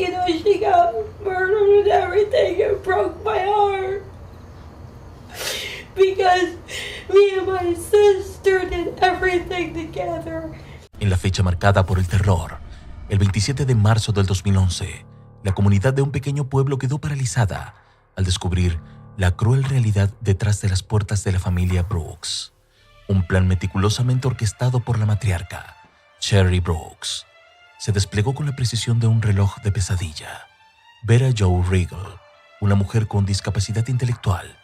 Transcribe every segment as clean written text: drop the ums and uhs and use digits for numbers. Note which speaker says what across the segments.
Speaker 1: she got murdered and everything. It broke my heart. Because me and my sister did everything together.
Speaker 2: En la fecha marcada por el terror, el 27 de marzo del 2011, la comunidad de un pequeño pueblo quedó paralizada al descubrir la cruel realidad detrás de las puertas de la familia Brooks. Un plan meticulosamente orquestado por la matriarca, Sherry Brooks, se desplegó con la precisión de un reloj de pesadilla. Vera Jo Regal, una mujer con discapacidad intelectual,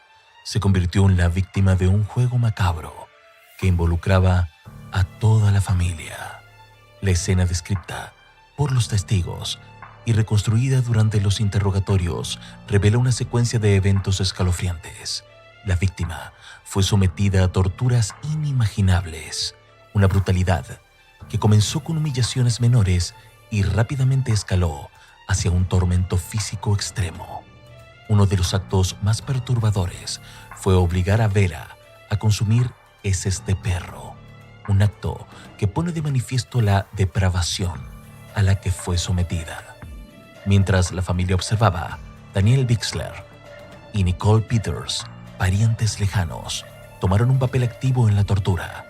Speaker 2: se convirtió en la víctima de un juego macabro que involucraba a toda la familia. La escena descrita por los testigos y reconstruida durante los interrogatorios revela una secuencia de eventos escalofriantes. La víctima fue sometida a torturas inimaginables, una brutalidad que comenzó con humillaciones menores y rápidamente escaló hacia un tormento físico extremo. Uno de los actos más perturbadores fue obligar a Vera a consumir heces de perro, un acto que pone de manifiesto la depravación a la que fue sometida. Mientras la familia observaba, Daniel Bixler y Nicole Peters, parientes lejanos, tomaron un papel activo en la tortura.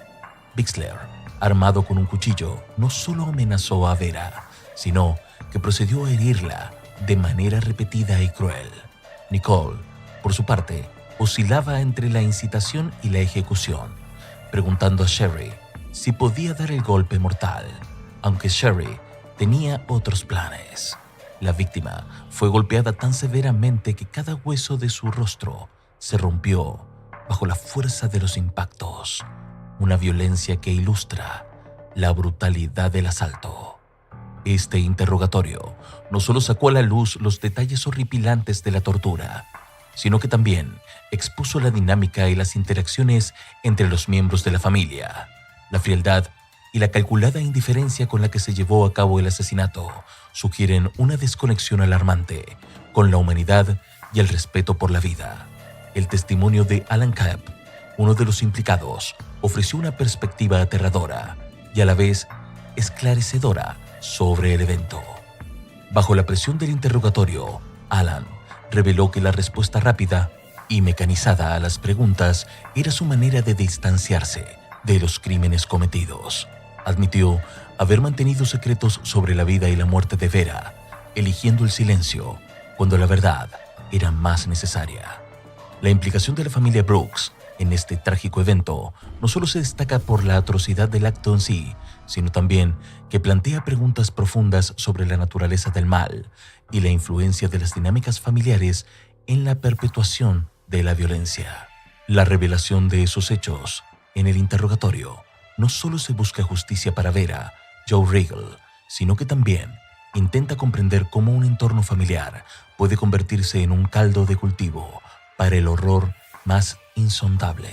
Speaker 2: Bixler, armado con un cuchillo, no solo amenazó a Vera, sino que procedió a herirla de manera repetida y cruel. Nicole, por su parte, oscilaba entre la incitación y la ejecución, preguntando a Sherry si podía dar el golpe mortal, aunque Sherry tenía otros planes. La víctima fue golpeada tan severamente que cada hueso de su rostro se rompió bajo la fuerza de los impactos, una violencia que ilustra la brutalidad del asalto. Este interrogatorio no solo sacó a la luz los detalles horripilantes de la tortura, sino que también expuso la dinámica y las interacciones entre los miembros de la familia. La frialdad y la calculada indiferencia con la que se llevó a cabo el asesinato sugieren una desconexión alarmante con la humanidad y el respeto por la vida. El testimonio de Alan Kapp, uno de los implicados, ofreció una perspectiva aterradora y a la vez esclarecedora sobre el evento. Bajo la presión del interrogatorio, Alan reveló que la respuesta rápida y mecanizada a las preguntas era su manera de distanciarse de los crímenes cometidos. Admitió haber mantenido secretos sobre la vida y la muerte de Vera, eligiendo el silencio cuando la verdad era más necesaria. La implicación de la familia Brooks en este trágico evento no solo se destaca por la atrocidad del acto en sí, sino también que plantea preguntas profundas sobre la naturaleza del mal y la influencia de las dinámicas familiares en la perpetuación de la violencia. La revelación de esos hechos en el interrogatorio no solo se busca justicia para Vera Jo Regal, sino que también intenta comprender cómo un entorno familiar puede convertirse en un caldo de cultivo para el horror más insondable.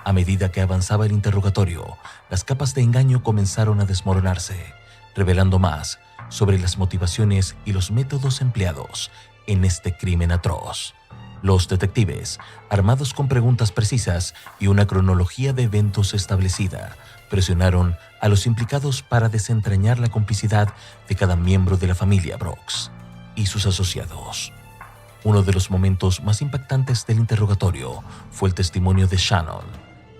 Speaker 2: A medida que avanzaba el interrogatorio, las capas de engaño comenzaron a desmoronarse, revelando más sobre las motivaciones y los métodos empleados en este crimen atroz. Los detectives, armados con preguntas precisas y una cronología de eventos establecida, presionaron a los implicados para desentrañar la complicidad de cada miembro de la familia Brooks y sus asociados. Uno de los momentos más impactantes del interrogatorio fue el testimonio de Shannon,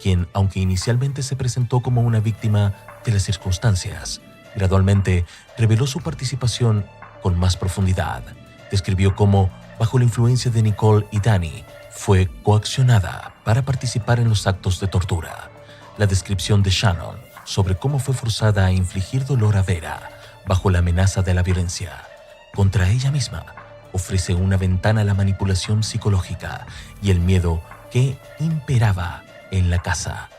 Speaker 2: quien, aunque inicialmente se presentó como una víctima de las circunstancias, gradualmente reveló su participación con más profundidad. Describió cómo, bajo la influencia de Nicole y Danny, fue coaccionada para participar en los actos de tortura. La descripción de Shannon sobre cómo fue forzada a infligir dolor a Vera bajo la amenaza de la violencia contra ella misma ofrece una ventana a la manipulación psicológica y el miedo que imperaba en la casa.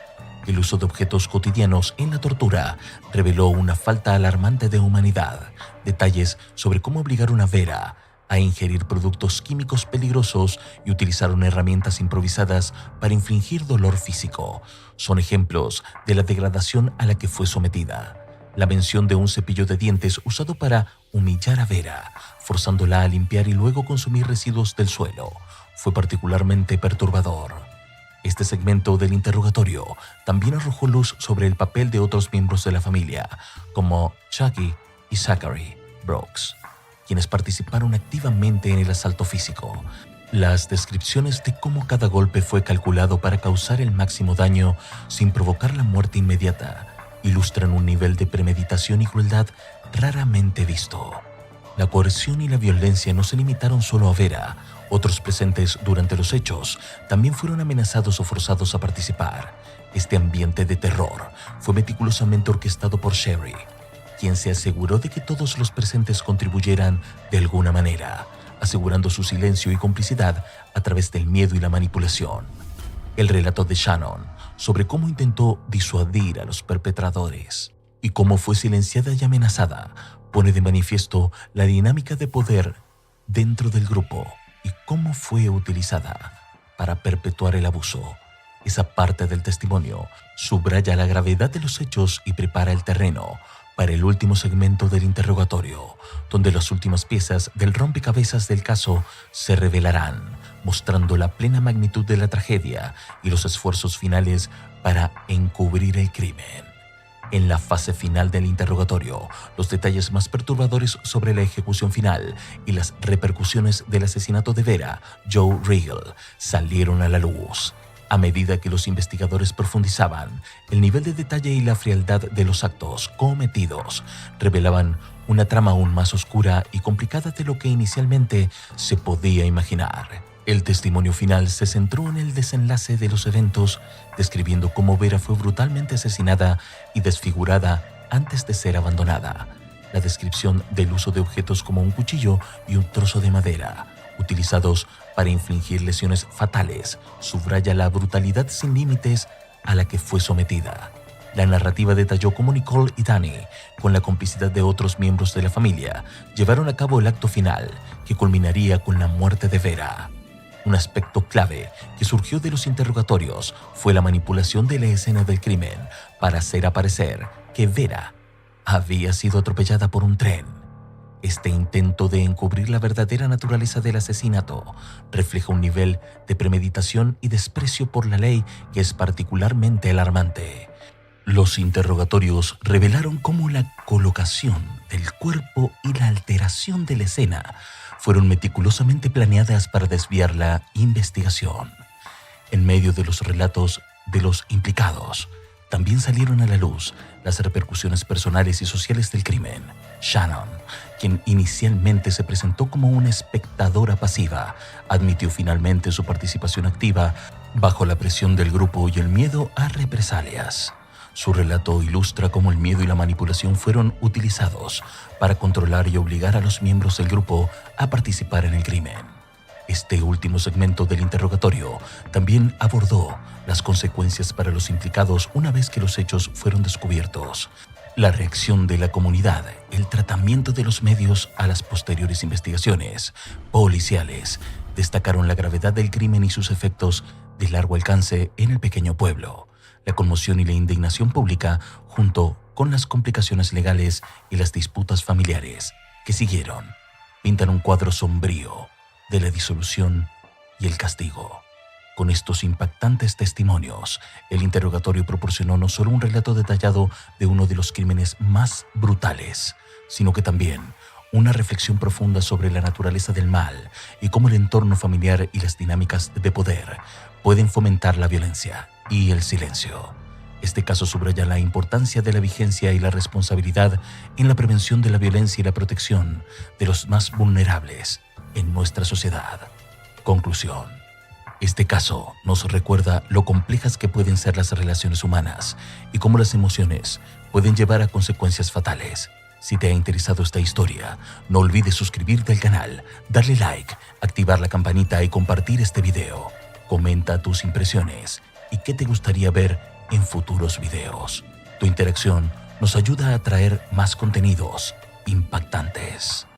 Speaker 2: El uso de objetos cotidianos en la tortura reveló una falta alarmante de humanidad. Detalles sobre cómo obligaron a Vera a ingerir productos químicos peligrosos y utilizaron herramientas improvisadas para infligir dolor físico son ejemplos de la degradación a la que fue sometida. La mención de un cepillo de dientes usado para humillar a Vera, forzándola a limpiar y luego consumir residuos del suelo, fue particularmente perturbador. Este segmento del interrogatorio también arrojó luz sobre el papel de otros miembros de la familia, como Chucky y Zachary Brooks. quienes participaron activamente en el asalto físico. Las descripciones de cómo cada golpe fue calculado para causar el máximo daño sin provocar la muerte inmediata ilustran un nivel de premeditación y crueldad raramente visto. La coerción y la violencia no se limitaron solo a Vera. Otros presentes durante los hechos también fueron amenazados o forzados a participar. Este ambiente de terror fue meticulosamente orquestado por Sherry, quien se aseguró de que todos los presentes contribuyeran de alguna manera, asegurando su silencio y complicidad a través del miedo y la manipulación. El relato de Shannon sobre cómo intentó disuadir a los perpetradores y cómo fue silenciada y amenazada pone de manifiesto la dinámica de poder dentro del grupo y cómo fue utilizada para perpetuar el abuso. Esa parte del testimonio subraya la gravedad de los hechos y prepara el terreno para el último segmento del interrogatorio, donde las últimas piezas del rompecabezas del caso se revelarán, mostrando la plena magnitud de la tragedia y los esfuerzos finales para encubrir el crimen. En la fase final del interrogatorio, los detalles más perturbadores sobre la ejecución final y las repercusiones del asesinato de Vera Jo Regal salieron a la luz. A medida que los investigadores profundizaban, el nivel de detalle y la frialdad de los actos cometidos revelaban una trama aún más oscura y complicada de lo que inicialmente se podía imaginar. El testimonio final se centró en el desenlace de los eventos, describiendo cómo Vera fue brutalmente asesinada y desfigurada antes de ser abandonada. La descripción del uso de objetos como un cuchillo y un trozo de madera, utilizados para infligir lesiones fatales, subraya la brutalidad sin límites a la que fue sometida. La narrativa detalló cómo Nicole y Danny, con la complicidad de otros miembros de la familia, llevaron a cabo el acto final, que culminaría con la muerte de Vera. Un aspecto clave que surgió de los interrogatorios fue la manipulación de la escena del crimen para hacer aparecer que Vera había sido atropellada por un tren. Este intento de encubrir la verdadera naturaleza del asesinato refleja un nivel de premeditación y desprecio por la ley que es particularmente alarmante. Los interrogatorios revelaron cómo la colocación del cuerpo y la alteración de la escena fueron meticulosamente planeadas para desviar la investigación. En medio de los relatos de los implicados, también salieron a la luz las repercusiones personales y sociales del crimen. Shannon, quien inicialmente se presentó como una espectadora pasiva, admitió finalmente su participación activa bajo la presión del grupo y el miedo a represalias. Su relato ilustra cómo el miedo y la manipulación fueron utilizados para controlar y obligar a los miembros del grupo a participar en el crimen. Este último segmento del interrogatorio también abordó las consecuencias para los implicados una vez que los hechos fueron descubiertos. La reacción de la comunidad, el tratamiento de los medios a las posteriores investigaciones policiales destacaron la gravedad del crimen y sus efectos de largo alcance en el pequeño pueblo. La conmoción y la indignación pública, junto con las complicaciones legales y las disputas familiares que siguieron, pintan un cuadro sombrío de la disolución y el castigo. Con estos impactantes testimonios, el interrogatorio proporcionó no solo un relato detallado de uno de los crímenes más brutales, sino que también una reflexión profunda sobre la naturaleza del mal y cómo el entorno familiar y las dinámicas de poder pueden fomentar la violencia y el silencio. Este caso subraya la importancia de la vigencia y la responsabilidad en la prevención de la violencia y la protección de los más vulnerables en nuestra sociedad. Conclusión. Este caso nos recuerda lo complejas que pueden ser las relaciones humanas y cómo las emociones pueden llevar a consecuencias fatales. Si te ha interesado esta historia, no olvides suscribirte al canal, darle like, activar la campanita y compartir este video. Comenta tus impresiones y qué te gustaría ver en futuros videos. Tu interacción nos ayuda a traer más contenidos impactantes.